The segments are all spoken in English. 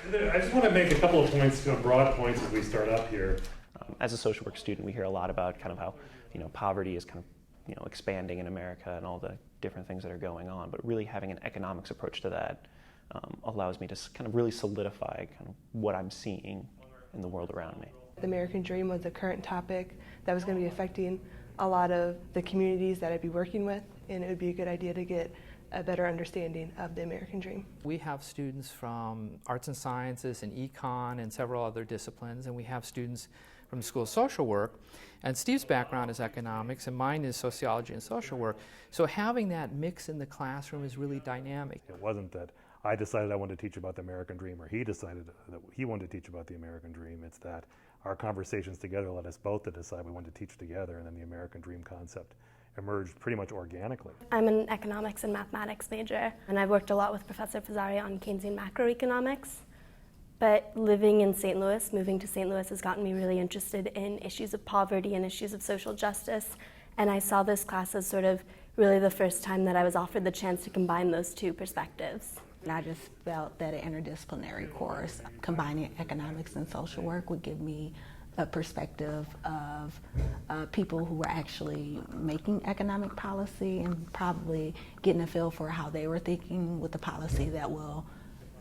I just want to make a couple of points, broad points as we start up here. As a social work student, we hear a lot about kind of how, poverty is kind of, expanding in America and all the different things that are going on. But really having an economics approach to that allows me to kind of really solidify kind of what I'm seeing in the world around me. The American Dream was a current topic that was going to be affecting a lot of the communities that I'd be working with, and it would be a good idea to get a better understanding of the American Dream. We have students from arts and sciences and econ and several other disciplines, and we have students from the School of Social Work. And Steve's background is economics, and mine is sociology and social work. So having that mix in the classroom is really dynamic. It wasn't that I decided I wanted to teach about the American Dream or he decided that he wanted to teach about the American Dream. It's that our conversations together led us both to decide we wanted to teach together, and then the American Dream concept emerged pretty much organically. I'm an economics and mathematics major, and I've worked a lot with Professor Fazzari on Keynesian macroeconomics. But living in St. Louis, moving to St. Louis, has gotten me really interested in issues of poverty and issues of social justice. And I saw this class as sort of really the first time that I was offered the chance to combine those two perspectives. And I just felt that an interdisciplinary course combining economics and social work would give me a perspective of people who were actually making economic policy and probably getting a feel for how they were thinking with the policy that will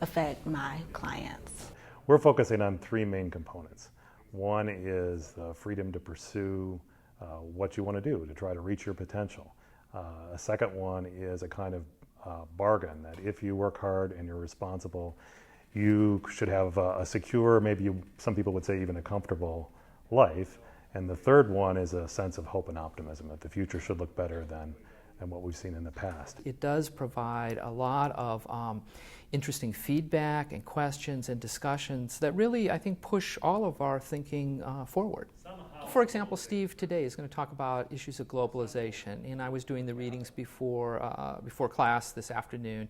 affect my clients. We're focusing on three main components. One is the freedom to pursue what you want to do, to try to reach your potential. A second one is a kind of bargain that if you work hard and you're responsible, you should have a secure, maybe some people would say even a comfortable life. And the third one is a sense of hope and optimism, that the future should look better than what we've seen in the past. It does provide a lot of interesting feedback and questions and discussions that really, I think, push all of our thinking forward. For example, Steve today is going to talk about issues of globalization, and I was doing the readings before class this afternoon.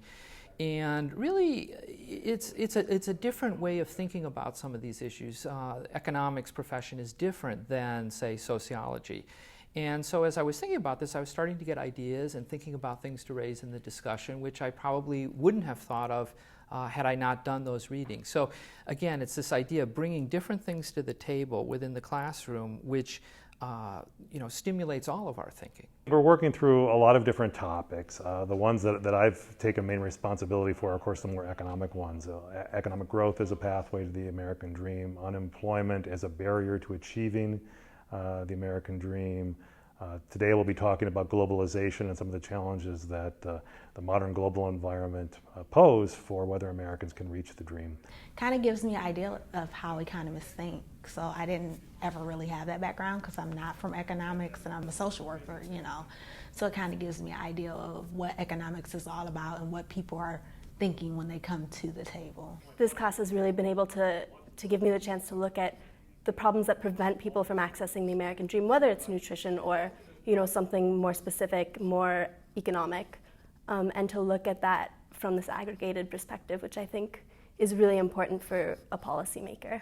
And really, it's a different way of thinking about some of these issues. Economics profession is different than, say, sociology. And so as I was thinking about this, I was starting to get ideas and thinking about things to raise in the discussion, which I probably wouldn't have thought of had I not done those readings. So again, it's this idea of bringing different things to the table within the classroom, which stimulates all of our thinking. We're working through a lot of different topics. The ones that I've taken main responsibility for are, of course, the more economic ones. Economic growth is a pathway to the American Dream. Unemployment as a barrier to achieving the American Dream. Today we'll be talking about globalization and some of the challenges that the modern global environment pose for whether Americans can reach the dream. Kind of gives me an idea of how economists think. So I didn't ever really have that background because I'm not from economics and I'm a social worker, So it kind of gives me an idea of what economics is all about and what people are thinking when they come to the table. This class has really been able to give me the chance to look at the problems that prevent people from accessing the American Dream, whether it's nutrition or something more specific, more economic, and to look at that from this aggregated perspective, which I think is really important for a policymaker.